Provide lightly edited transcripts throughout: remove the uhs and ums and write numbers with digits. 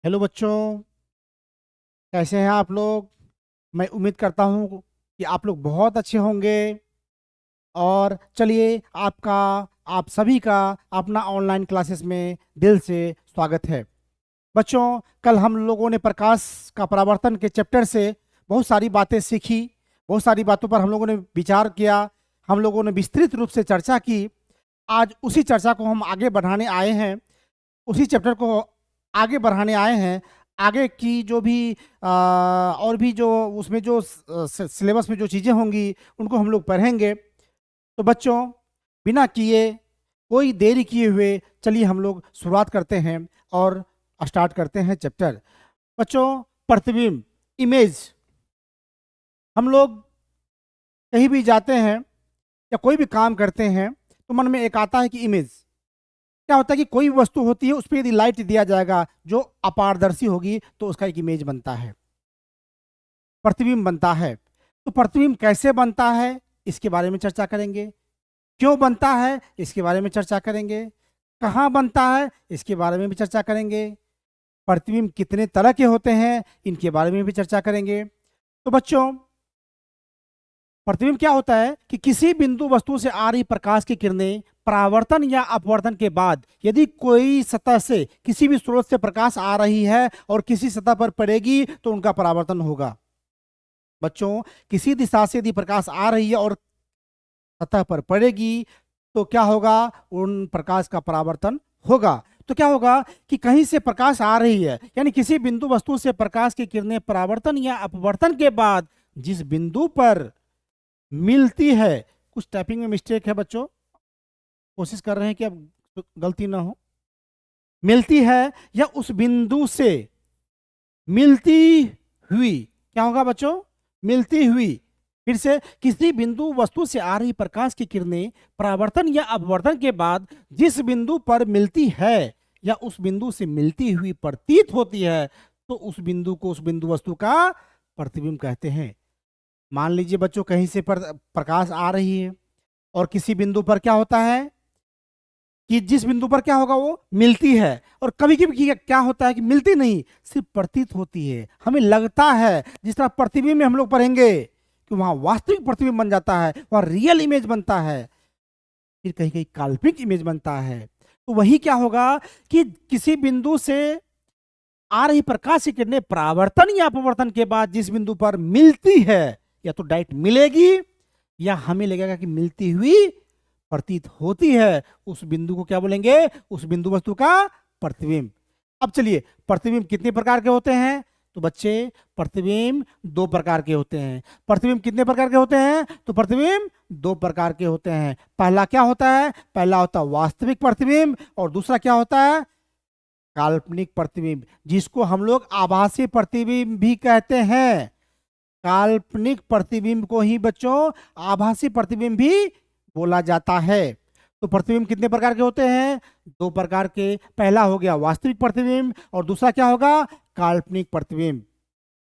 Hello बच्चों, कैसे हैं आप लोग। मैं उम्मीद करता हूँ कि आप लोग बहुत अच्छे होंगे। और चलिए, आप सभी का अपना ऑनलाइन क्लासेस में दिल से स्वागत है। बच्चों, कल हम लोगों ने प्रकाश का परावर्तन के चैप्टर से बहुत सारी बातें सीखी। बहुत सारी बातों पर हम लोगों ने विचार किया। हम लोगों ने विस्तृत रूप से चर्चा की। आज उसी चर्चा को हम आगे बढ़ाने आए हैं। उसी चैप्टर को आगे बढ़ाने आए हैं। आगे की जो भी और भी जो उसमें जो सिलेबस में जो चीज़ें होंगी उनको हम लोग पढ़ेंगे। तो बच्चों, बिना किए कोई देरी किए हुए चलिए हम लोग शुरुआत करते हैं और स्टार्ट करते हैं चैप्टर। बच्चों, प्रतिबिंब, इमेज। हम लोग कहीं भी जाते हैं या कोई भी काम करते हैं तो मन में एक आता है कि इमेज। क्या होता है कि कोई भी वस्तु होती है, उस पर यदि लाइट दिया जाएगा जो अपारदर्शी होगी तो उसका एक इमेज बनता है, प्रतिबिंब बनता है। तो प्रतिबिंब कैसे बनता है इसके बारे में चर्चा करेंगे। क्यों बनता है इसके बारे में चर्चा करेंगे। कहाँ बनता है इसके बारे में भी चर्चा करेंगे। प्रतिबिंब कितने तरह के होते हैं इनके बारे में भी चर्चा करेंगे। तो बच्चों, प्रतिबिंब क्या होता है कि किसी बिंदु वस्तु से आ रही प्रकाश की किरणें परावर्तन या अपवर्तन के बाद यदि कोई सतह से किसी भी स्रोत से प्रकाश आ रही है और किसी सतह पर पड़ेगी तो उनका परावर्तन होगा। बच्चों, किसी दिशा से यदि प्रकाश आ रही है और सतह पर पड़ेगी तो क्या होगा, उन प्रकाश का परावर्तन होगा। तो क्या होगा कि कहीं से प्रकाश आ रही है, यानी किसी बिंदु वस्तु से प्रकाश की किरणें परावर्तन या अपवर्तन के बाद जिस बिंदु पर मिलती है। कुछ टाइपिंग में मिस्टेक है बच्चों, कोशिश कर रहे हैं कि अब गलती ना हो। मिलती है या उस बिंदु से मिलती हुई, क्या होगा बच्चों, मिलती हुई। फिर से, किसी बिंदु वस्तु से आ रही प्रकाश की किरणें परावर्तन या अपवर्तन के बाद जिस बिंदु पर मिलती है या उस बिंदु से मिलती हुई प्रतीत होती है तो उस बिंदु को, उस बिंदु वस्तु का प्रतिबिंब कहते हैं। मान लीजिए बच्चों, कहीं से प्रकाश आ रही है और किसी बिंदु पर क्या होता है कि जिस बिंदु पर क्या होगा वो मिलती है। और कभी कभी क्या होता है कि मिलती नहीं, सिर्फ प्रतीत होती है, हमें लगता है। जिस तरह प्रतिबिंब में हम लोग पढ़ेंगे कि वहां वास्तविक प्रतिबिंब बन जाता है, वहां रियल इमेज बनता है, फिर कहीं कहीं काल्पनिक इमेज बनता है। तो वही क्या होगा कि किसी बिंदु से आ रही प्रकाश की किरणें परावर्तन या अपवर्तन के बाद जिस बिंदु पर मिलती है, या तो डायरेक्ट मिलेगी या हमें लगेगा कि मिलती हुई प्रतीत होती है, उस बिंदु को क्या बोलेंगे, उस बिंदु वस्तु का प्रतिबिंब। अब चलिए, प्रतिबिंब कितने प्रकार के होते हैं। तो बच्चे, प्रतिबिंब दो प्रकार के होते हैं। प्रतिबिंब कितने प्रकार के होते हैं, तो प्रतिबिंब दो प्रकार के होते हैं। पहला क्या होता है, पहला होता है वास्तविक प्रतिबिंब और दूसरा क्या होता है, काल्पनिक प्रतिबिंब, जिसको हम लोग आभासी प्रतिबिंब भी कहते हैं। काल्पनिक प्रतिबिंब को ही बच्चों आभासी प्रतिबिंब भी बोला जाता है। तो प्रतिबिंब कितने प्रकार के होते हैं, दो प्रकार के। पहला हो गया वास्तविक प्रतिबिंब और दूसरा क्या होगा, काल्पनिक प्रतिबिंब।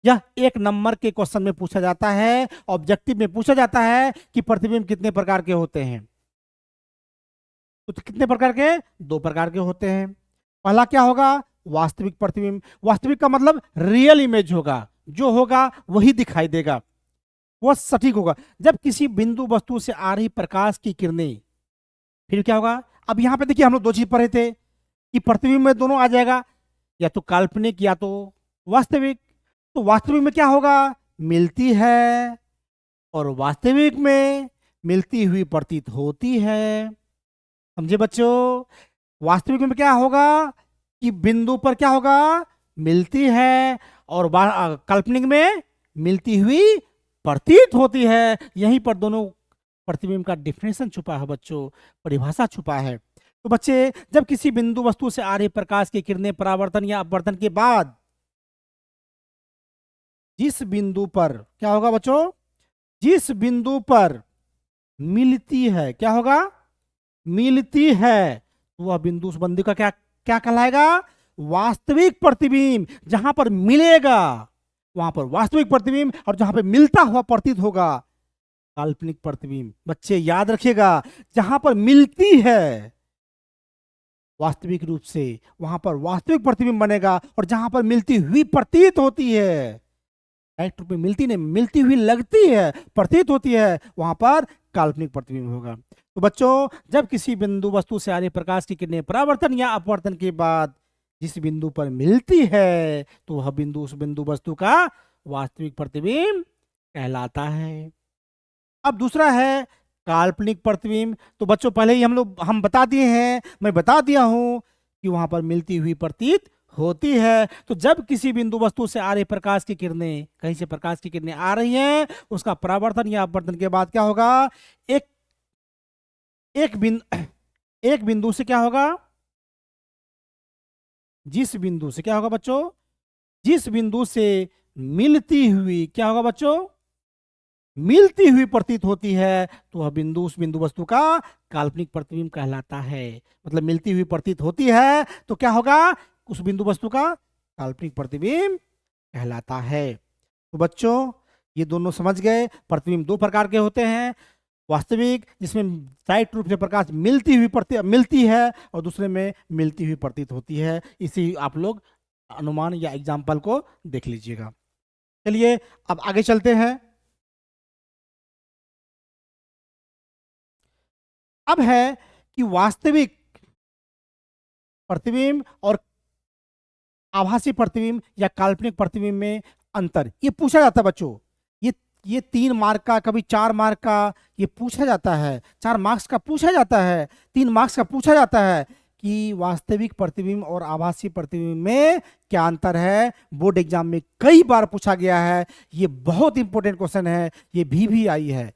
यह एक नंबर के क्वेश्चन में पूछा जाता है, ऑब्जेक्टिव में पूछा जाता है कि प्रतिबिंब कितने प्रकार के होते हैं। तो कितने प्रकार के, दो प्रकार के होते हैं। पहला क्या होगा, वास्तविक प्रतिबिंब। वास्तविक का मतलब रियल इमेज होगा, जो होगा वही दिखाई देगा, वह सटीक होगा। जब किसी बिंदु वस्तु से आ रही प्रकाश की किरणें, फिर क्या होगा, अब यहां पे देखिए हम लोग दो चीज पढ़े थे कि प्रतिबिंब में दोनों आ जाएगा, या तो काल्पनिक या तो वास्तविक। तो वास्तविक में क्या होगा, मिलती है और वास्तविक में मिलती हुई प्रतीत होती है। समझे बच्चों, वास्तविक में क्या होगा कि बिंदु पर क्या होगा, मिलती है, और काल्पनिक में मिलती हुई प्रतीत होती है। यहीं पर दोनों प्रतिबिंब का डिफिनेशन छुपा है बच्चों, परिभाषा छुपा है। तो बच्चे, जब किसी बिंदु वस्तु से आ रही प्रकाश की किरणें परावर्तन या अपवर्तन के बाद जिस बिंदु पर क्या होगा बच्चों, जिस बिंदु पर मिलती है, क्या होगा, मिलती है, तो वह बिंदु उस बिंदु का क्या क्या कहलाएगा, वास्तविक प्रतिबिंब। जहां पर मिलेगा वहां पर वास्तविक प्रतिबिंब, और जहां पर मिलता हुआ प्रतीत होगा, काल्पनिक प्रतिबिंब। बच्चे याद रखिएगा, जहां पर मिलती है वास्तविक रूप से वहां पर वास्तविक प्रतिबिंब बनेगा, और जहां पर मिलती हुई प्रतीत होती है, डायरेक्ट रूप में मिलती नहीं, मिलती हुई लगती है, प्रतीत होती है, वहां पर काल्पनिक प्रतिबिंब होगा। तो बच्चों, जब किसी बिंदु वस्तु से आ रही प्रकाश की किरणें परावर्तन या अपवर्तन के बाद जिस बिंदु पर मिलती है, तो वह बिंदु उस बिंदु वस्तु का वास्तविक प्रतिबिंब कहलाता है। अब दूसरा है काल्पनिक प्रतिबिंब। तो बच्चों, पहले ही हम बता दिए हैं, मैं बता दिया हूं कि वहां पर मिलती हुई प्रतीत होती है। तो जब किसी बिंदु वस्तु से आ रही प्रकाश की किरणें, कहीं से प्रकाश की किरणें आ रही हैं, उसका परावर्तन या अपवर्तन के बाद क्या होगा, एक एक बिंदु एक बिंदु से क्या होगा, जिस बिंदु से क्या होगा बच्चों, जिस बिंदु से मिलती हुई क्या होगा बच्चों, मिलती हुई प्रतीत होती है, तो वह बिंदु उस बिंदु वस्तु का काल्पनिक प्रतिबिंब कहलाता है। मतलब मिलती हुई प्रतीत होती है तो क्या होगा, उस बिंदु वस्तु का काल्पनिक प्रतिबिंब कहलाता है। तो बच्चों, ये दोनों समझ गए, प्रतिबिंब दो प्रकार के होते हैं, वास्तविक जिसमें डायरेक्ट रूप से प्रकाश मिलती है, और दूसरे में मिलती हुई प्रतीत होती है। इसी आप लोग अनुमान या एग्जाम्पल को देख लीजिएगा। चलिए अब आगे चलते हैं। अब है कि वास्तविक प्रतिबिंब और आभासी प्रतिबिंब या काल्पनिक प्रतिबिंब में अंतर, ये पूछा जाता है बच्चों। ये 3 मार्क का, कभी 4 मार्क का ये पूछा जाता है, 4 मार्क्स का पूछा जाता है, 3 मार्क्स का पूछा जाता है कि वास्तविक प्रतिबिंब और आभासी प्रतिबिंब में क्या अंतर है। बोर्ड एग्जाम में कई बार पूछा गया है, ये बहुत इंपॉर्टेंट क्वेश्चन है, ये भी आई है।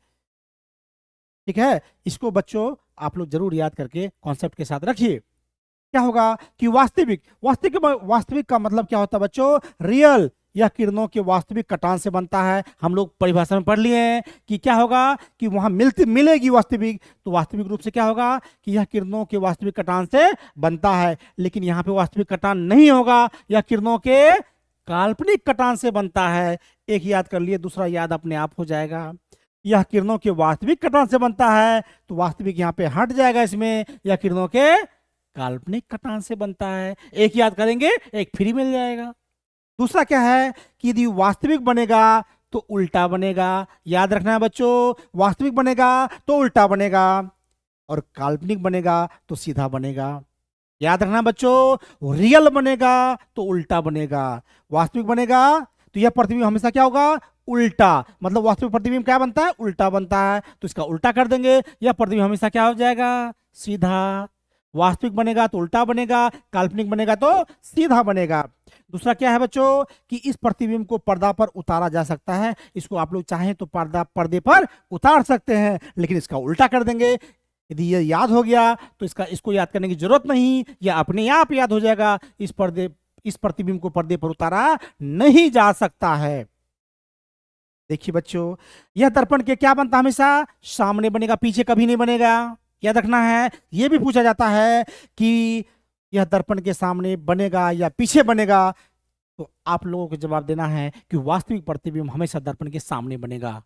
ठीक है, इसको बच्चों आप लोग जरूर याद करके कॉन्सेप्ट के साथ रखिए। क्या होगा कि वास्तविक का मतलब क्या होता है बच्चों, रियल या किरणों के वास्तविक कटान से बनता है। हम लोग परिभाषा में पढ़ लिए हैं कि क्या होगा कि वहां मिलेगी वास्तविक, तो वास्तविक रूप से क्या होगा कि यह किरणों के वास्तविक कटान से बनता है। लेकिन यहाँ पे वास्तविक कटान नहीं होगा, यह किरणों के काल्पनिक कटान से बनता है। एक याद कर लिए, दूसरा याद अपने आप हो जाएगा। यह किरणों के वास्तविक कटान से बनता है, तो वास्तविक यहाँ पे हट जाएगा, इसमें यह किरणों के काल्पनिक कटान से बनता है। एक याद करेंगे, एक फ्री मिल जाएगा। दूसरा क्या है कि यदि वास्तविक बनेगा तो उल्टा बनेगा। याद रखना है बच्चों, वास्तविक बनेगा तो उल्टा बनेगा, और काल्पनिक बनेगा तो सीधा बनेगा। याद रखना बच्चों, रियल बनेगा तो उल्टा बनेगा, वास्तविक बनेगा तो यह प्रतिबिंब हमेशा क्या होगा, उल्टा। मतलब वास्तविक प्रतिबिंब क्या बनता है, उल्टा बनता है, तो इसका उल्टा कर देंगे, यह प्रतिबिंब हमेशा क्या हो जाएगा, सीधा। वास्तविक बनेगा तो उल्टा बनेगा, काल्पनिक बनेगा तो सीधा बनेगा। दूसरा क्या है बच्चों कि इस प्रतिबिंब को पर्दा पर उतारा जा सकता है। इसको आप लोग चाहें तो पर्दे पर उतार सकते हैं, लेकिन इसका उल्टा कर देंगे। यदि ये याद हो गया तो इसको याद करने की जरूरत नहीं, यह अपने आप याद हो जाएगा। इस प्रतिबिंब को पर्दे पर उतारा नहीं जा सकता है। देखिए बच्चों, यह दर्पण के क्या बनता है, हमेशा सामने बनेगा, पीछे कभी नहीं बनेगा। याद रखना है। यह भी पूछा जाता है कि यह दर्पण के सामने बनेगा या पीछे बनेगा, तो आप लोगों को जवाब देना है कि वास्तविक प्रतिबिंब हमेशा दर्पण के सामने बनेगा,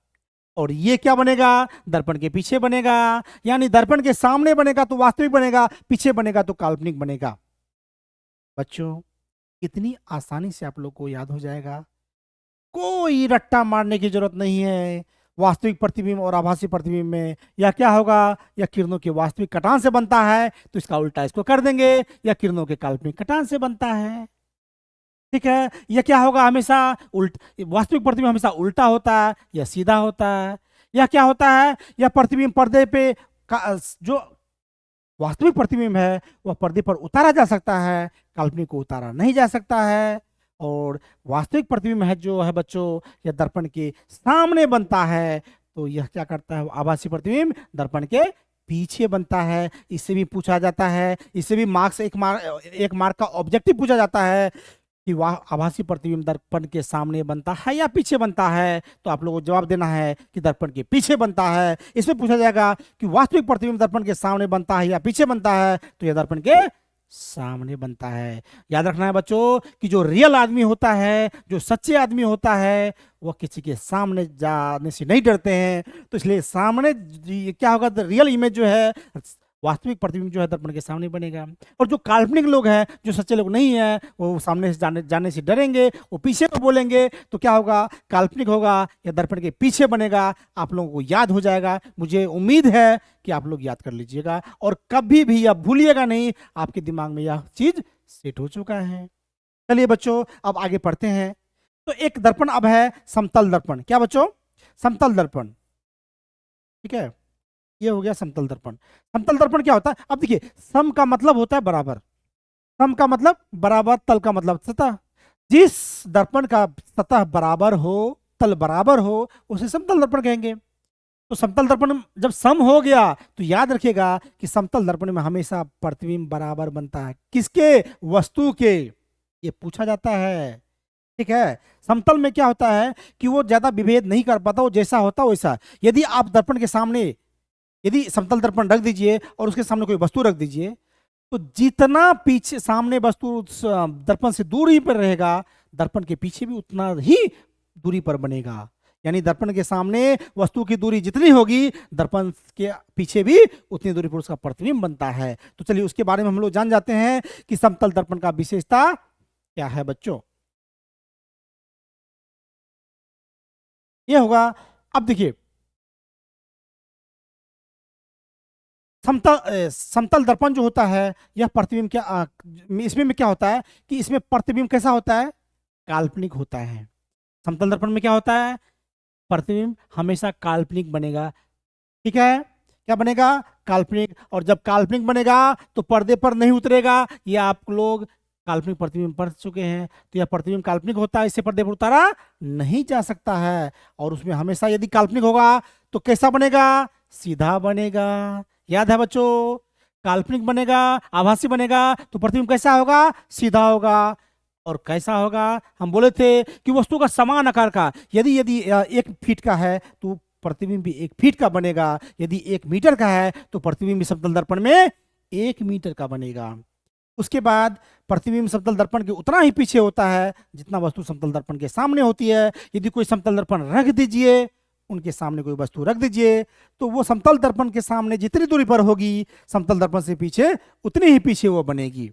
और ये क्या बनेगा, दर्पण के पीछे बनेगा। यानी दर्पण के सामने बनेगा तो वास्तविक बनेगा, पीछे बनेगा तो काल्पनिक बनेगा। बच्चों, इतनी आसानी से आप लोग को याद हो जाएगा, कोई रट्टा मारने की जरूरत नहीं है। वास्तविक प्रतिबिंब और आभासी प्रतिबिंब में या क्या होगा, या किरणों के वास्तविक कटान से बनता है, तो इसका उल्टा इसको कर देंगे, या किरणों के काल्पनिक कटान से बनता है। ठीक है, यह क्या होगा, हमेशा वास्तविक प्रतिबिंब हमेशा उल्टा होता है या सीधा होता है। यह क्या होता है, यह प्रतिबिंब पर्दे पे जो वास्तविक प्रतिबिंब है वह पर्दे पर उतारा जा सकता है, काल्पनिक को उतारा नहीं जा सकता है। और वास्तविक प्रतिबिंब है जो है बच्चों, यह दर्पण के सामने बनता है, तो यह क्या करता है, आभासी प्रतिबिंब दर्पण के पीछे बनता है। इससे भी पूछा जाता है, इससे भी एक मार्क का ऑब्जेक्टिव पूछा जाता है कि वह आभासी प्रतिबिंब दर्पण के सामने बनता है या पीछे बनता है, तो आप लोगों को जवाब देना है कि दर्पण के पीछे बनता है। इसमें पूछा जाएगा कि वास्तविक प्रतिबिंब दर्पण के सामने बनता है या पीछे बनता है, तो यह दर्पण के सामने बनता है। याद रखना है बच्चों कि जो रियल आदमी होता है, जो सच्चे आदमी होता है, वह किसी के सामने जाने से नहीं डरते हैं। तो इसलिए सामने क्या होगा, रियल इमेज जो है वास्तविक प्रतिबिंब जो है दर्पण के सामने बनेगा। और जो काल्पनिक लोग हैं, जो सच्चे लोग नहीं हैं, वो सामने से जाने से डरेंगे, वो पीछे को बोलेंगे, तो क्या होगा, काल्पनिक होगा या दर्पण के पीछे बनेगा, आप लोगों को याद हो जाएगा। मुझे उम्मीद है कि आप लोग याद कर लीजिएगा और कभी भी यह भूलिएगा नहीं, आपके दिमाग में यह चीज सेट हो चुका है। चलिए बच्चों, अब आगे पढ़ते हैं। तो एक दर्पण अब है समतल दर्पण। क्या बच्चों? समतल दर्पण। ठीक है, ये हो गया समतल दर्पण। समतल दर्पण क्या होता है? अब देखिए, सम का मतलब होता है बराबर, सम का मतलब बराबर, तल का मतलब सतह। जिस दर्पण का सतह बराबर हो, तल बराबर हो, उसे समतल दर्पण कहेंगे। तो समतल दर्पण जब सम हो गया तो याद रखिएगा कि समतल दर्पण में हमेशा प्रतिबिंब बराबर बनता है। किसके? वस्तु के। ये पूछा जाता है। ठीक है, समतल में क्या होता है कि वो ज्यादा विभेद नहीं कर पाता, वो जैसा होता वैसा। यदि आप दर्पण के सामने, यदि समतल दर्पण रख दीजिए और उसके सामने कोई वस्तु रख दीजिए, तो जितना पीछे सामने वस्तु उस दर्पण से दूरी पर रहेगा, दर्पण के पीछे भी उतना ही दूरी पर बनेगा। यानी दर्पण के सामने वस्तु की दूरी जितनी होगी, दर्पण के पीछे भी उतनी दूरी पर उसका प्रतिबिंब बनता है। तो चलिए उसके बारे में हम लोग जान जाते हैं कि समतल दर्पण का विशेषता क्या है बच्चों। ये होगा, अब देखिए, समतल दर्पण जो होता है, यह प्रतिबिंब क्या इसमें में क्या होता है कि इसमें प्रतिबिंब कैसा होता है? काल्पनिक होता है। समतल दर्पण में क्या होता है? प्रतिबिंब हमेशा काल्पनिक बनेगा। ठीक है, क्या बनेगा? काल्पनिक। और जब काल्पनिक बनेगा तो पर्दे पर नहीं उतरेगा। ये आप लोग काल्पनिक प्रतिबिंब पढ़ चुके हैं। तो यह प्रतिबिंब काल्पनिक होता है, इससे पर्दे पर उतारा नहीं जा सकता है। और उसमें हमेशा यदि काल्पनिक होगा तो कैसा बनेगा? सीधा बनेगा। याद है बच्चों? काल्पनिक बनेगा, आभासी बनेगा, तो प्रतिबिंब कैसा होगा? सीधा होगा। और कैसा होगा? हम बोले थे कि वस्तु का समान आकार का, यदि यदि 1 फीट का है तो प्रतिबिंब भी 1 फीट का बनेगा। यदि 1 मीटर का है तो प्रतिबिंब भी समतल दर्पण में 1 मीटर का बनेगा। उसके बाद प्रतिबिंब समतल दर्पण के उतना ही पीछे होता है जितना वस्तु समतल दर्पण के सामने होती है। यदि कोई समतल दर्पण रख दीजिए, उनके सामने कोई वस्तु रख दीजिए, तो वो समतल दर्पण के सामने जितनी दूरी पर होगी, समतल दर्पण से पीछे उतनी ही पीछे वो बनेगी।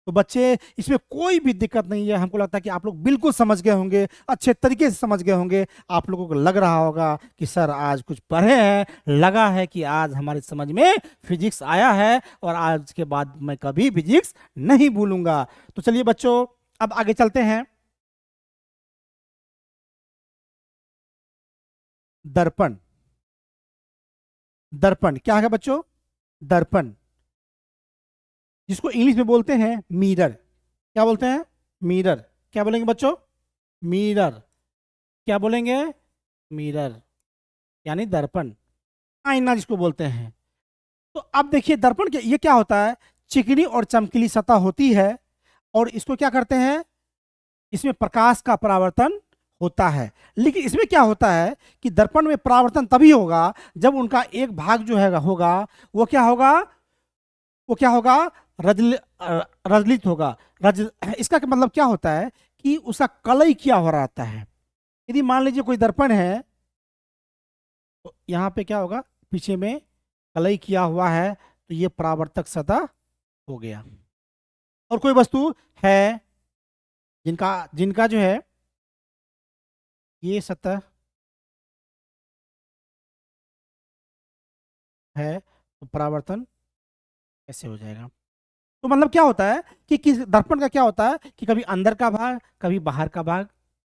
तो बच्चे, इसमें कोई भी दिक्कत नहीं है। हमको लगता है कि आप लोग बिल्कुल समझ गए होंगे, अच्छे तरीके से समझ गए होंगे। आप लोगों को लग रहा होगा कि सर आज कुछ पढ़े हैं, लगा है कि आज हमारी समझ में फिजिक्स आया है और आज के बाद मैं कभी फिजिक्स नहीं भूलूंगा। तो चलिए बच्चों, अब आगे चलते हैं। दर्पण। दर्पण क्या है बच्चों? दर्पण, जिसको इंग्लिश में बोलते हैं मिरर। क्या बोलते हैं? मिरर। क्या बोलेंगे बच्चों? मिरर। क्या बोलेंगे? मिरर, यानी दर्पण, आईना जिसको बोलते हैं। तो अब देखिए, दर्पण के ये क्या होता है? चिकनी और चमकीली सतह होती है और इसको क्या करते हैं? इसमें प्रकाश का परावर्तन होता है। लेकिन इसमें क्या होता है कि दर्पण में परावर्तन तभी होगा जब उनका एक भाग जो है होगा, वो क्या होगा? वो क्या होगा? रजल रजलित होगा। रज इसका मतलब क्या होता है कि उसका कलई किया हो रहता है। यदि मान लीजिए कोई दर्पण है, तो यहाँ पे क्या होगा? पीछे में कलई किया हुआ है, तो ये परावर्तक सतह हो गया। और कोई वस्तु है जिनका जिनका जो है ये सतह है, तो परावर्तन कैसे हो जाएगा? तो मतलब क्या होता है कि किस दर्पण का क्या होता है कि कभी अंदर का भाग, कभी बाहर का भाग,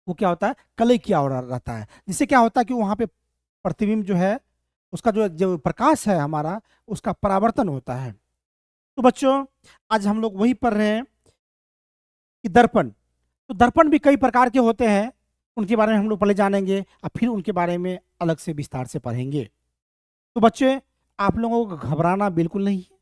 वो क्या होता है? कलई किया हो रहता है। जिससे क्या होता है कि वहां पे प्रतिबिंब जो है, उसका जो जो प्रकाश है हमारा, उसका परावर्तन होता है। तो बच्चों, आज हम लोग वही पढ़ रहे हैं कि दर्पण, तो दर्पण भी कई प्रकार के होते हैं। उनके बारे में हम लोग पहले जानेंगे और फिर उनके बारे में अलग से विस्तार से पढ़ेंगे। तो बच्चे, आप लोगों को घबराना बिल्कुल नहीं है,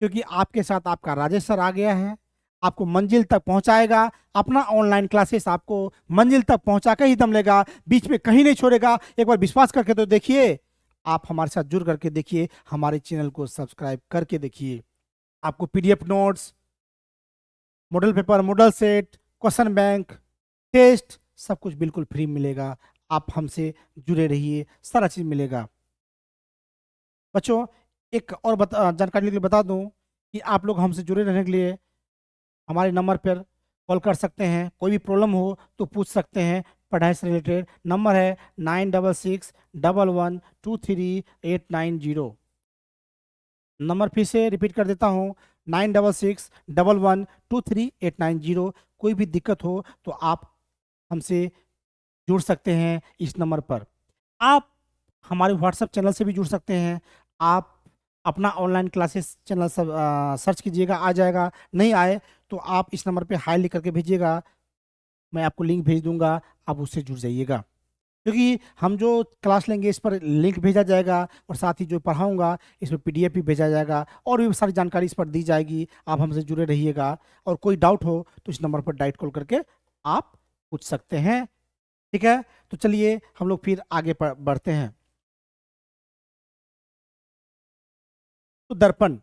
क्योंकि आपके साथ आपका राजेश सर आ गया है, आपको मंजिल तक पहुंचाएगा। अपना ऑनलाइन क्लासेस आपको मंजिल तक पहुंचा के ही दम लेगा, बीच में कहीं नहीं छोड़ेगा। एक बार विश्वास करके तो देखिए, आप हमारे साथ जुड़ करके देखिए, हमारे चैनल को सब्सक्राइब करके देखिए। आपको PDF notes, model paper, model set, question bank, test, सब कुछ बिल्कुल फ्री मिलेगा। आप हमसे जुड़े रहिए, सारा चीज मिलेगा। बच्चों, एक और जानकारी के लिए बता दूं कि आप लोग हमसे जुड़े रहने के लिए हमारे नंबर पर कॉल कर सकते हैं। कोई भी प्रॉब्लम हो तो पूछ सकते हैं पढ़ाई से रिलेटेड। नंबर है 9661112389 नंबर फिर से रिपीट कर देता हूँ, 9661112389। कोई भी दिक्कत हो तो आप हमसे जुड़ सकते हैं इस नंबर पर। आप हमारे व्हाट्सएप चैनल से भी जुड़ सकते हैं। आप अपना ऑनलाइन क्लासेस चैनल सब सर्च कीजिएगा, आ जाएगा। नहीं आए तो आप इस नंबर पे हाई लिख करके भेजिएगा, मैं आपको लिंक भेज दूंगा, आप उससे जुड़ जाइएगा। क्योंकि हम जो क्लास लेंगे इस पर लिंक भेजा जाएगा और साथ ही जो पढ़ाऊंगा इस पर पीडीएफ भी भेजा जाएगा और भी सारी जानकारी इस पर दी जाएगी। आप हमसे जुड़े रहिएगा और कोई डाउट हो तो इस नंबर पर डायरेक्ट कॉल करके आप पूछ सकते हैं। ठीक है, तो चलिए हम लोग फिर आगे बढ़ते हैं। तो दर्पण हम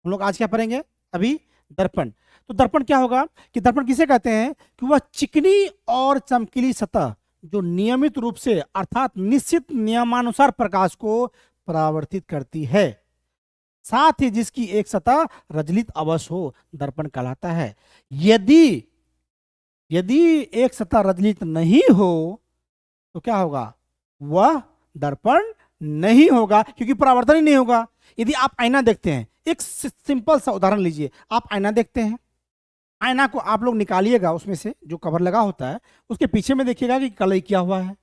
लोग आज क्या पढ़ेंगे अभी? दर्पण। तो दर्पण क्या होगा कि दर्पण किसे कहते हैं कि वह चिकनी और चमकीली सतह जो नियमित रूप से अर्थात निश्चित नियमानुसार प्रकाश को परावर्तित करती है, साथ ही जिसकी एक सतह रजलित अवश्य हो, दर्पण कहलाता है। यदि यदि एक सतह रजलित नहीं हो तो क्या होगा? वह दर्पण नहीं होगा, क्योंकि परावर्तन ही नहीं होगा। यदि आप आईना देखते हैं, एक सिंपल सा उदाहरण लीजिए, आप आईना देखते हैं, आईना को आप लोग निकालिएगा, उसमें से जो कवर लगा होता है उसके पीछे में देखिएगा कि कलई किया हुआ है।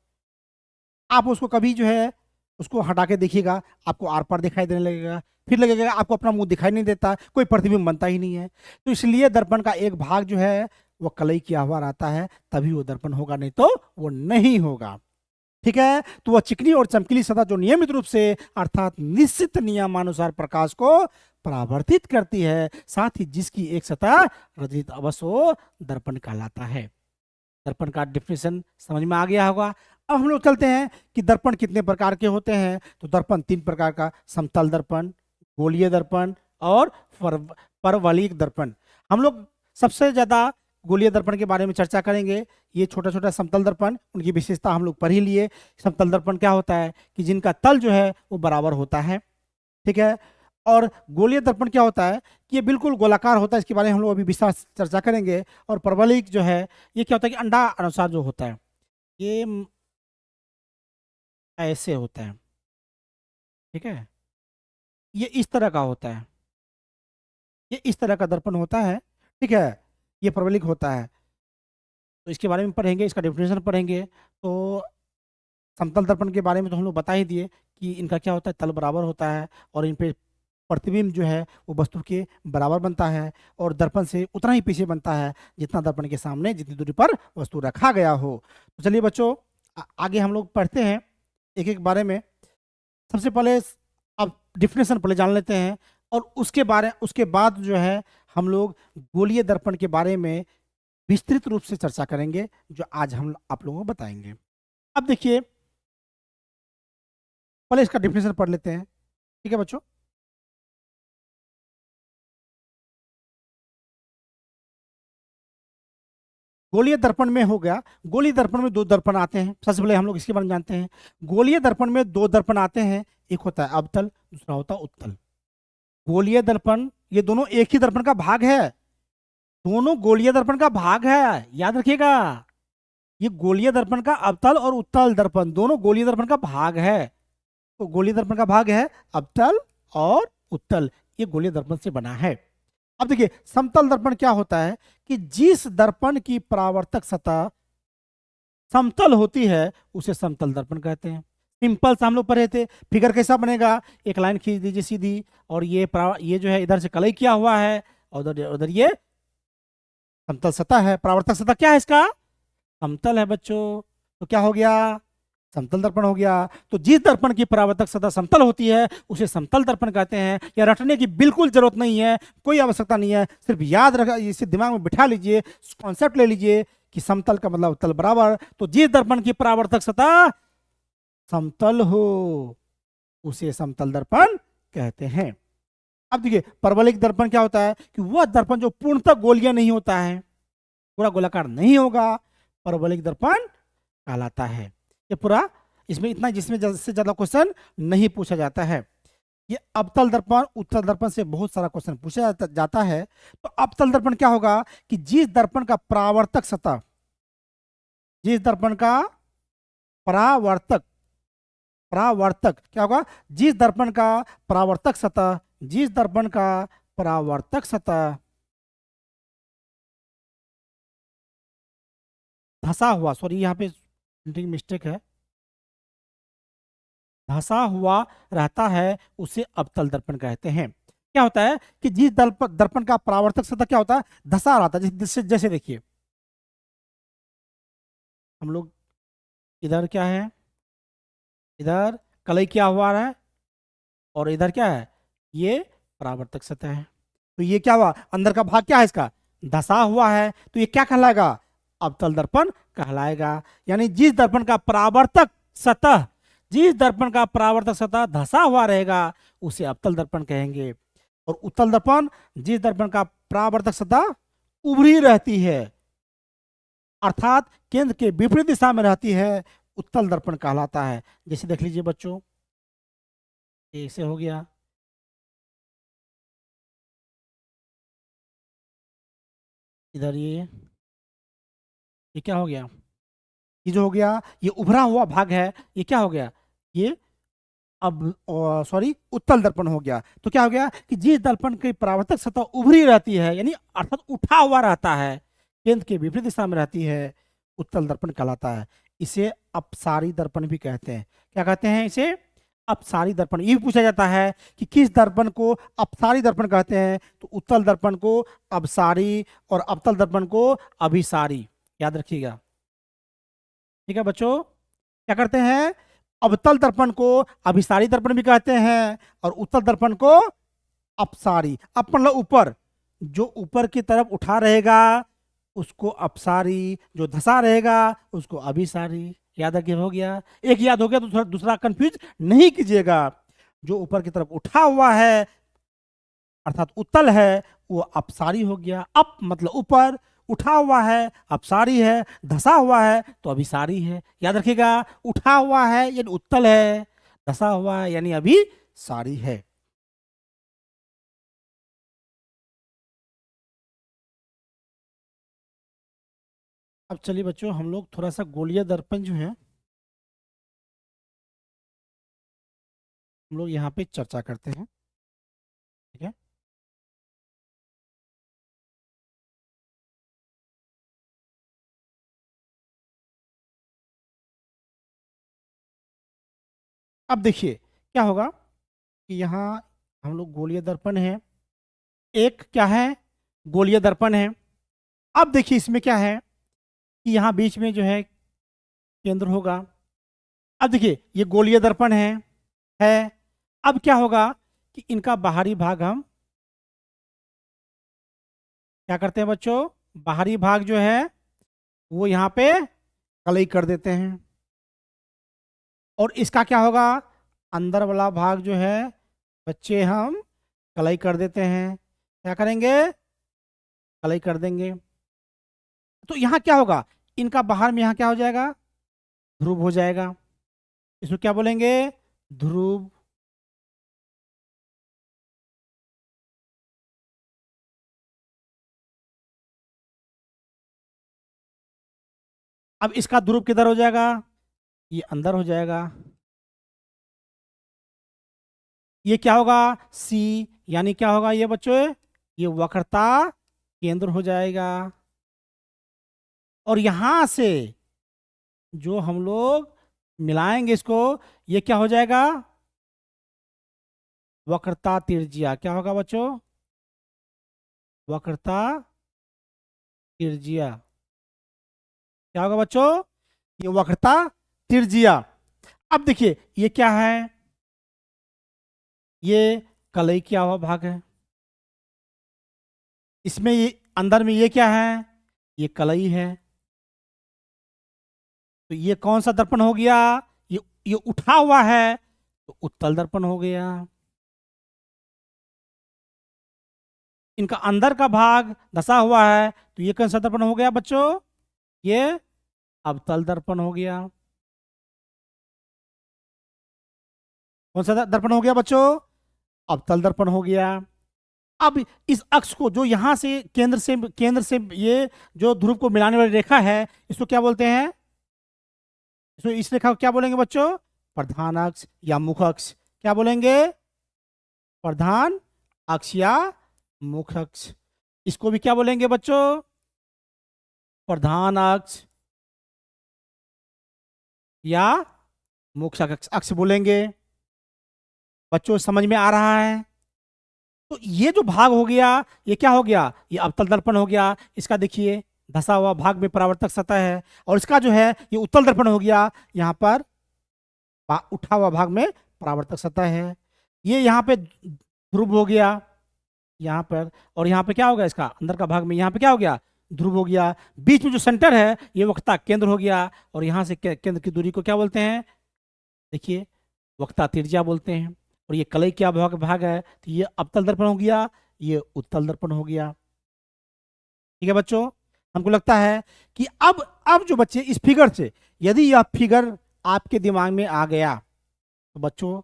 आप उसको कभी जो है उसको हटा के देखिएगा, आपको आर पार दिखाई देने लगेगा, फिर लगेगा आपको अपना मुंह दिखाई नहीं देता, कोई प्रतिबिंब बनता ही नहीं है। तो इसलिए दर्पण का एक भाग जो है वो कलई किया हुआ रहता है, तभी वो दर्पण होगा, नहीं तो वो नहीं होगा। ठीक है, तो वह चिकनी और चमकीली सतह जो नियमित रूप से अर्थात निश्चित नियमानुसार प्रकाश को परावर्तित करती है, साथ ही जिसकी एक सतह रजलित अवश्य हो, दर्पण कहलाता है। दर्पण का डिफिनेशन समझ में आ गया होगा। अब हम लोग चलते हैं कि दर्पण कितने प्रकार के होते हैं। तो दर्पण तीन प्रकार का, समतल दर्पण, गोलीय दर्पण और परवलयिक दर्पण। हम लोग सबसे ज्यादा गोलीय दर्पण के बारे में चर्चा करेंगे। ये छोटा छोटा समतल दर्पण, उनकी विशेषता हम लोग पढ़ ही लिए। समतल दर्पण क्या होता है कि जिनका तल जो है वो बराबर होता है। ठीक है, और गोलीय दर्पण क्या होता है कि ये बिल्कुल गोलाकार होता है, इसके बारे में हम लोग अभी विस्तार से चर्चा करेंगे। और परवलयिक जो है ये क्या होता है कि अंडा अनुसार जो होता है ये ऐसे होता है। ठीक है, ये इस तरह का होता है, ये इस तरह का दर्पण होता है। ठीक है, ये परवलयिक होता है। तो इसके बारे में पढ़ेंगे, इसका डेफिनेशन पढ़ेंगे। तो समतल दर्पण के बारे में तो हम लोग बता ही दिए कि इनका क्या होता है, तल बराबर होता है और इन पे प्रतिबिंब जो है वो वस्तु के बराबर बनता है और दर्पण से उतना ही पीछे बनता है जितना दर्पण के सामने जितनी दूरी पर वस्तु रखा गया हो। तो चलिए बच्चों आगे हम लोग पढ़ते हैं एक एक बारे में। सबसे पहले अब डिफिनेशन पहले जान लेते हैं और उसके बाद जो है हम लोग गोलीय दर्पण के बारे में विस्तृत रूप से चर्चा करेंगे, जो आज हम आप लोगों को बताएंगे। अब देखिए पहले इसका डिफिनेशन पढ़ लेते हैं। ठीक है बच्चों, गोलीय दर्पण में हो गया, गोलीय दर्पण में दो दर्पण आते हैं। सबसे पहले हम लोग इसके बारे में जानते हैं। गोलीय दर्पण में दो दर्पण आते हैं, एक होता है अवतल, दूसरा होता है उत्तल। गोलीय दर्पण ये दोनों एक ही दर्पण का भाग है, दोनों गोलीय दर्पण का भाग है, याद रखिएगा। ये गोलीय दर्पण का अवतल और उत्तल दर्पण दोनों गोलीय दर्पण का भाग है। तो गोलीय दर्पण का भाग है अवतल और उत्तल, ये गोलीय दर्पण से बना है। अब देखिए समतल दर्पण क्या होता है कि जिस दर्पण की परावर्तक सतह समतल होती है उसे समतल दर्पण कहते हैं। सिंपल सा हम लोग पढ़े थे। फिगर कैसा बनेगा, एक लाइन खींच दीजिए सीधी और ये जो है इधर से कलई किया हुआ है और उधर उधर ये समतल सतह है। परावर्तक सतह क्या है इसका? समतल है बच्चों। तो क्या हो गया? समतल दर्पण हो गया। तो जिस दर्पण की परावर्तक सतह समतल होती है उसे समतल दर्पण कहते हैं। या रटने की बिल्कुल जरूरत नहीं है, कोई आवश्यकता नहीं है, सिर्फ याद रख, इसे दिमाग में बिठा लीजिए, कॉन्सेप्ट ले लीजिए कि समतल का मतलब तल बराबर। तो जिस दर्पण की परावर्तक सतह समतल हो उसे समतल दर्पण कहते हैं। अब देखिए परवलयिक दर्पण क्या होता है कि वह दर्पण जो पूर्णतः गोलीय नहीं होता है, पूरा गोलाकार नहीं होगा, परवलयिक दर्पण कहलाता है। ये पूरा इसमें इतना, जिसमें से ज्यादा क्वेश्चन नहीं पूछा जाता है। ये अवतल दर्पण उत्तल दर्पण से बहुत सारा क्वेश्चन पूछा जाता है। तो अवतल दर्पण क्या होगा कि जिस दर्पण का परावर्तक सतह, जिस दर्पण का परावर्तक, परावर्तक क्या होगा, जिस दर्पण का परावर्तक सतह, जिस दर्पण का परावर्तक सतह धंसा हुआ, सॉरी यहाँ पे मिस्टेक है, धंसा हुआ रहता है उसे अवतल दर्पण कहते हैं। क्या होता है कि जिस दर्पण का परावर्तक सतह क्या होता है, धंसा रहता है। जैसे जैसे देखिए हम लोग इधर क्या है, इधर कलई क्या हुआ है और इधर क्या है, ये परावर्तक सतह है। तो ये क्या हुआ, अंदर का भाग क्या है इसका, धंसा हुआ है, तो ये क्या कहलाएगा, अवतल दर्पण कहलाएगा। यानी जिस दर्पण का परावर्तक सतह, जिस दर्पण का परावर्तक सतह धंसा हुआ रहेगा उसे अवतल दर्पण कहेंगे। और उत्तल दर्पण जिस दर्पण का परावर्तक सतह उभरी रहती है, अर्थात केंद्र के विपरीत दिशा में रहती है, उत्तल दर्पण कहलाता है। जैसे देख लीजिए बच्चों, ऐसे हो गया, इधर ये क्या हो गया, ये जो हो गया ये उभरा हुआ भाग है, ये क्या हो गया, ये अब सॉरी उत्तल दर्पण हो गया। तो क्या हो गया कि जिस दर्पण की परावर्तक सतह उभरी रहती है, यानी अर्थात उठा हुआ रहता है, केंद्र के विपरीत दिशा में रहती है, उत्तल दर्पण कहलाता है। इसे अपसारी दर्पण भी कहते हैं। क्या कहते हैं इसे, अपसारी दर्पण। ये भी पूछा जाता है कि किस दर्पण को अपसारी दर्पण कहते हैं, तो उत्तल दर्पण को अपसारी और अवतल दर्पण को अभिसारी, याद रखिएगा। ठीक है बच्चों, क्या करते हैं, अवतल दर्पण को अभिसारी दर्पण भी कहते हैं और उत्तल दर्पण को अपसारी। अप मतलब ऊपर, जो ऊपर की तरफ उठा रहेगा उसको अपसारी, जो धसा रहेगा उसको अभिसारी। याद रखिए, हो गया, एक याद हो गया, दूसरा दूसरा कंफ्यूज नहीं कीजिएगा। जो ऊपर की तरफ उठा हुआ है अर्थात उत्तल है वो अपसारी हो गया। अप मतलब ऊपर, उठा हुआ है अपसारी है, धसा हुआ है तो अभिसारी है। याद रखिएगा, उठा हुआ है यानी उत्तल है, धसा हुआ है यानी अभिसारी है। अब चलिए बच्चों, हम लोग थोड़ा सा गोलीय दर्पण जो है हम लोग यहाँ पे चर्चा करते हैं। ठीक है, अब देखिए क्या होगा कि यहाँ हम लोग गोलीय दर्पण है, एक क्या है, गोलीय दर्पण है। अब देखिए इसमें क्या है कि यहाँ बीच में जो है केंद्र होगा। अब देखिए ये गोलीय दर्पण है। अब क्या होगा कि इनका बाहरी भाग हम क्या करते हैं बच्चों, बाहरी भाग जो है वो यहाँ पे कलई कर देते हैं। और इसका क्या होगा, अंदर वाला भाग जो है बच्चे हम कलई कर देते हैं। क्या करेंगे, कलई कर देंगे। तो यहाँ क्या होगा, इनका बाहर में यहाँ क्या हो जाएगा, ध्रुव हो जाएगा। इसको क्या बोलेंगे, ध्रुव। अब इसका ध्रुव किधर हो जाएगा, ये अंदर हो जाएगा। ये क्या होगा, सी, यानी क्या होगा ये बच्चों, ये वक्रता केंद्र हो जाएगा। और यहां से जो हम लोग मिलाएंगे इसको, ये क्या हो जाएगा, वक्रता त्रिज्या। क्या होगा बच्चों, वक्रता त्रिज्या। क्या होगा बच्चों, ये वक्रता त्रिज्या। अब देखिए ये क्या है, ये कलई किया हुआ भाग है। इसमें ये अंदर में ये क्या है, ये कलई है। तो ये कौन सा दर्पण हो गया, ये उठा हुआ है तो उत्तल दर्पण हो गया। इनका अंदर का भाग धसा हुआ है तो ये कौन सा दर्पण हो गया बच्चों, ये अवतल दर्पण हो गया। कौन सा दर्पण हो गया बच्चों, अवतल दर्पण हो गया। अब इस अक्ष को जो यहां से केंद्र से ये जो ध्रुव को मिलाने वाली रेखा है, इसको क्या बोलते हैं? इस रेखा को क्या बोलेंगे बच्चों? प्रधान अक्ष या मुख अक्ष। क्या बोलेंगे? प्रधान अक्ष या मुख अक्ष। इसको भी क्या बोलेंगे बच्चों? प्रधान अक्ष या मुख्य अक्ष अक्ष बोलेंगे। बच्चों समझ में आ रहा है? तो ये जो भाग हो गया, ये क्या हो गया? ये अवतल दर्पण हो गया। इसका देखिए धसा हुआ भाग में परावर्तक सतह है, और इसका जो है ये उत्तल दर्पण हो गया। यहाँ पर उठा हुआ भाग में परावर्तक सतह है। ये यहाँ पे ध्रुव हो गया यहाँ पर, और यहाँ पे क्या हो गया? इसका अंदर का भाग में यहाँ पे क्या हो गया? ध्रुव हो गया। बीच में जो सेंटर है ये वक्ता केंद्र हो गया, और यहाँ से केंद्र की दूरी को क्या बोलते हैं? देखिए वक्ता त्रिज्या बोलते हैं। और ये कलई क्या भाग है? तो ये अवतल दर्पण हो गया, ये उत्तल दर्पण हो गया। ठीक है बच्चों, हमको लगता है कि अब जो बच्चे इस फिगर से, यदि यह फिगर आपके दिमाग में आ गया तो बच्चों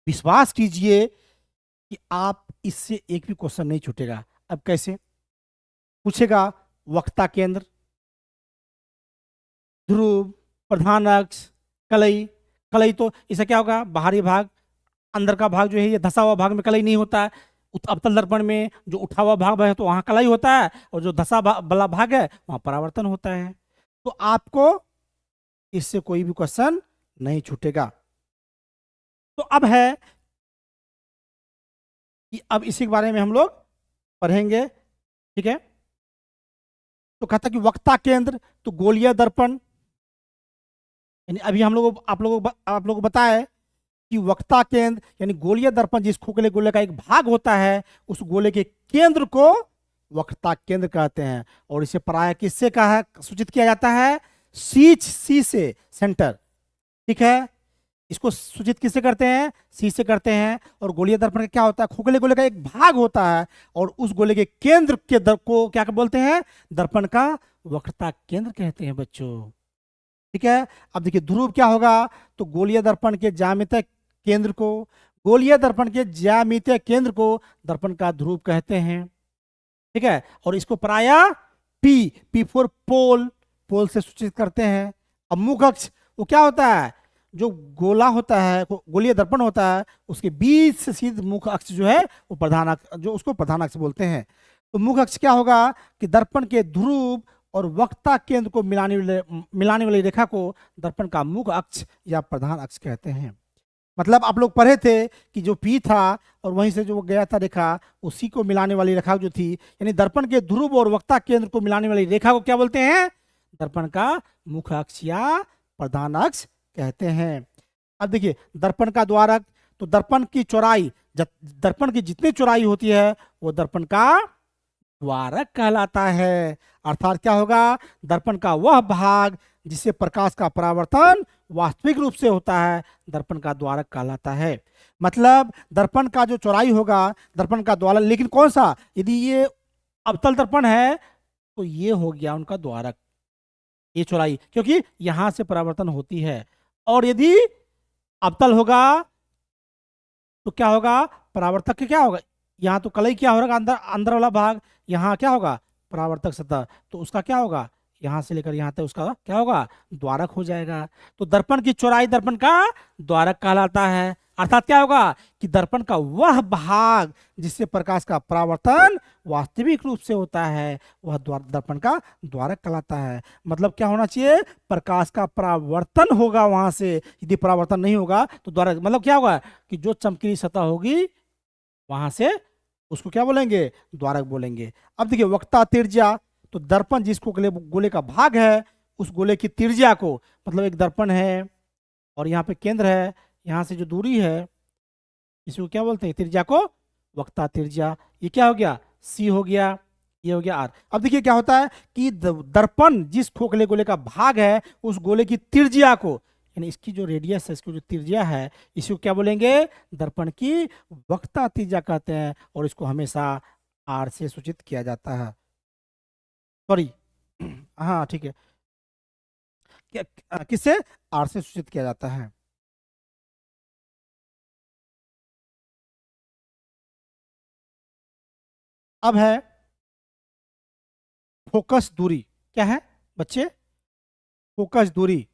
विश्वास कीजिए कि आप इससे एक भी क्वेश्चन नहीं छूटेगा। अब कैसे पूछेगा? वक्ता केंद्र, ध्रुव, प्रधान अक्ष, कलई। कलई तो इससे क्या होगा? बाहरी भाग, अंदर का भाग जो है ये धसा हुआ भाग में कलई नहीं होता है। अवतल दर्पण में जो उठा हुआ भाग है तो वहां कलई होता है, और जो धसा वाला भाग है वहां परावर्तन होता है। तो आपको इससे कोई भी क्वेश्चन नहीं छूटेगा। तो अब है कि अब इसी के बारे में हम लोग पढ़ेंगे। ठीक है, तो कहता कि वक्ता केंद्र, तो गोलीय दर्पण, यानी अभी आप लोगों को बताया कि वक्ता केंद्र यानी गोलीय दर्पण, जिस खोखले गोले का एक भाग होता है, उस गोले के केंद्र को वक्ता केंद्र कहते हैं। और इसे प्राय किससे कहा है, सूचित किया जाता है? शीर्ष सी से, सेंटर। ठीक है, इसको सूचित किससे करते हैं? सी से करते हैं। और गोलीय दर्पण का क्या होता है? खोखले गोले का एक भाग होता है, और उस गोले के केंद्र के को क्या बोलते हैं? दर्पण का वक्रता केंद्र कहते हैं बच्चों। ठीक है, अब देखिए ध्रुव क्या होगा? तो गोलीय दर्पण के ज्यामितीय केंद्र को, गोलीय दर्पण के ज्यामितीय केंद्र को दर्पण का ध्रुव कहते हैं। ठीक है, और इसको प्राय पी फॉर पोल, पोल से सूचित करते हैं। अब मुख अक्ष वो क्या होता है? जो गोला होता है, गोलीय दर्पण होता है, उसके बीच से सीधे मुख अक्ष जो है वो प्रधान अक्ष, जो उसको प्रधान अक्ष बोलते हैं। तो मुख अक्ष क्या होगा कि दर्पण के ध्रुव और वक्ता केंद्र को मिलाने वाली रेखा को दर्पण का मुख अक्ष या प्रधान अक्ष कहते हैं। मतलब आप लोग पढ़े थे कि जो पी था और वहीं से जो गया था रेखा, उसी को मिलाने वाली रेखा जो थी, यानी दर्पण के ध्रुव और वक्ता केंद्र को मिलाने वाली रेखा को क्या बोलते हैं? दर्पण का मुख अक्ष या प्रधान अक्ष कहते हैं। अब देखिए दर्पण का द्वारक, तो दर्पण की चौड़ाई, दर्पण की जितनी चौड़ाई होती है वो दर्पण का द्वारक कहलाता है। अर्थात क्या होगा? दर्पण का वह भाग जिससे प्रकाश का परावर्तन वास्तविक रूप से होता है, दर्पण का द्वारक कहलाता है। मतलब दर्पण का जो चौड़ाई होगा, दर्पण का द्वारक, लेकिन कौन सा? यदि ये अवतल दर्पण है तो ये हो गया उनका द्वारक, ये चौड़ाई, क्योंकि यहां से परावर्तन होती है। और यदि अवतल होगा तो क्या होगा? परावर्तक के क्या होगा? यहाँ तो कलई क्या होगा? अंदर अंदर वाला भाग, यहाँ क्या होगा? परावर्तक सतह, तो उसका क्या होगा? यहाँ से लेकर यहाँ तक उसका क्या होगा? द्वारक हो जाएगा। तो दर्पण की चौड़ाई दर्पण का द्वारक कहलाता है। अर्थात क्या होगा कि दर्पण का वह भाग जिससे प्रकाश का परावर्तन वास्तविक रूप से होता है, वह दर्पण का द्वारक कहलाता है। मतलब क्या होना चाहिए? प्रकाश का परावर्तन होगा वहां से, यदि परावर्तन नहीं होगा तो द्वारक, मतलब क्या होगा कि जो चमकीली सतह होगी वहां से उसको क्या बोलेंगे? द्वारक बोलेंगे। अब देखिए वक्ता त्रिज्या, तो दर्पण जिस गोले का भाग है उस गोले की त्रिज्या को, मतलब एक दर्पण है और यहाँ पे केंद्र है, यहाँ से जो दूरी है इसको क्या बोलते हैं? त्रिज्या को वक्ता त्रिज्या। ये क्या हो गया? सी हो गया, ये हो गया आर। अब देखिए क्या होता है कि दर्पण जिस खोखले गोले का भाग है उस गोले की त्रिज्या को, यानी इसकी जो रेडियस है, इसकी जो त्रिज्या है, इसको क्या बोलेंगे? दर्पण की वक्ता त्रिज्या कहते हैं। और इसको हमेशा आर से सूचित किया जाता है। सॉरी, हाँ ठीक है, किससे? आर से सूचित किया जाता है। अब है फोकस दूरी। क्या है बच्चे? फोकस दूरी।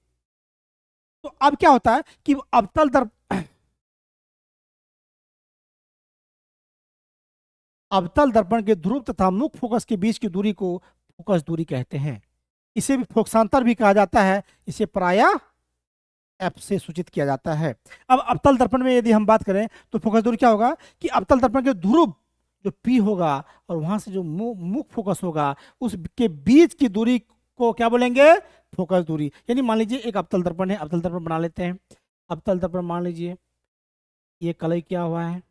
तो अब क्या होता है कि अवतल दर्पण के ध्रुव तथा मुख्य फोकस के बीच की दूरी को फोकस दूरी कहते हैं। इसे भी फोकसांतर भी कहा जाता है। इसे प्रायः एफ से सूचित किया जाता है। अब अवतल दर्पण में यदि हम बात करें तो फोकस दूरी क्या होगा कि अवतल दर्पण के ध्रुव जो पी होगा और वहां से जो मुख्य फोकस होगा उसके बीच की दूरी को क्या बोलेंगे? फोकस दूरी। यानी मान लीजिए एक अवतल दर्पण है, अवतल दर्पण बना लेते हैं। अवतल दर्पण मान लीजिए ये कलई किया हुआ है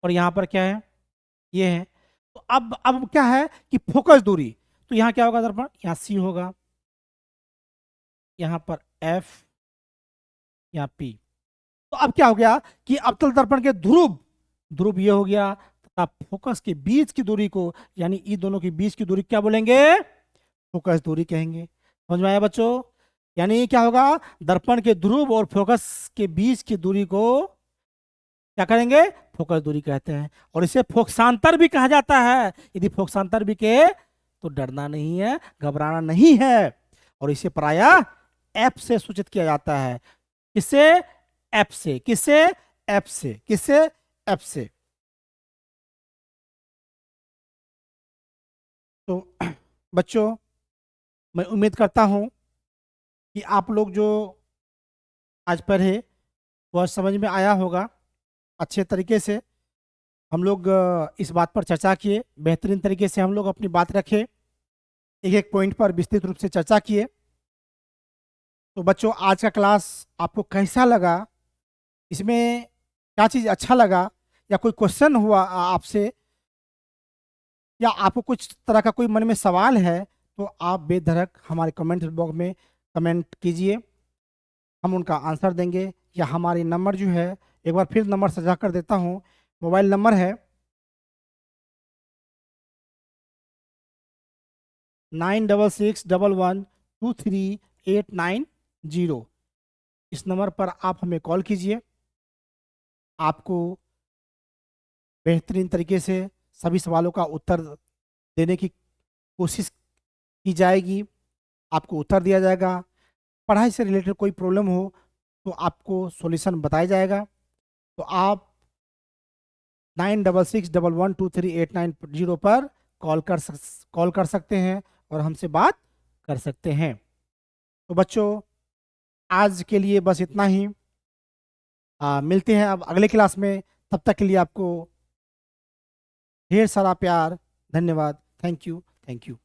और यहाँ पर क्या है? ये है। तो अब क्या है कि फोकस दूरी, तो यहाँ क्या होगा दर्पण? यहाँ सी होगा, यहाँ पर एफ, यहाँ पी। तो अब क्या हो गया कि अवतल दर्पण के ध्रुव, ध्रुव ये हो गया तथा फोकस के बीच की दूरी को, यानी इन दोनों के बीच की दूरी क्या बोलेंगे? फोकस दूरी कहेंगे। समझ में आया बच्चों? यानी क्या होगा? दर्पण के ध्रुव और फोकस के बीच की दूरी को क्या करेंगे? फोकस दूरी कहते हैं। और इसे फोकसांतर भी कहा जाता है। यदि फोकसांतर भी के तो डरना नहीं है, घबराना नहीं है। और इसे प्रायः एफ से सूचित किया जाता है। किससे? एफ से। किससे? एफ से। किससे? एफ से। तो बच्चों मैं उम्मीद करता हूं कि आप लोग जो आज पढ़े वह समझ में आया होगा। अच्छे तरीके से हम लोग इस बात पर चर्चा किए, बेहतरीन तरीके से हम लोग अपनी बात रखे, एक एक पॉइंट पर विस्तृत रूप से चर्चा किए। तो बच्चों आज का क्लास आपको कैसा लगा? इसमें क्या चीज़ अच्छा लगा या कोई क्वेश्चन हुआ आपसे, या आपको कुछ तरह का कोई मन में सवाल है तो आप बेधड़क हमारे कमेंट बॉक्स में कमेंट कीजिए, हम उनका आंसर देंगे। या हमारे नंबर जो है, एक बार फिर नंबर सजा कर देता हूँ। मोबाइल नंबर है 9661123890। इस नंबर पर आप हमें कॉल कीजिए। आपको बेहतरीन तरीके से सभी सवालों का उत्तर देने की कोशिश की जाएगी, आपको उत्तर दिया जाएगा। पढ़ाई से रिलेटेड कोई प्रॉब्लम हो तो आपको सॉल्यूशन बताया जाएगा। तो आप 9661123890 पर कॉल कर सकते हैं और हमसे बात कर सकते हैं। तो बच्चों आज के लिए बस इतना ही। मिलते हैं अब अगले क्लास में। तब तक के लिए आपको ढेर सारा प्यार। धन्यवाद। Thank you. Thank you.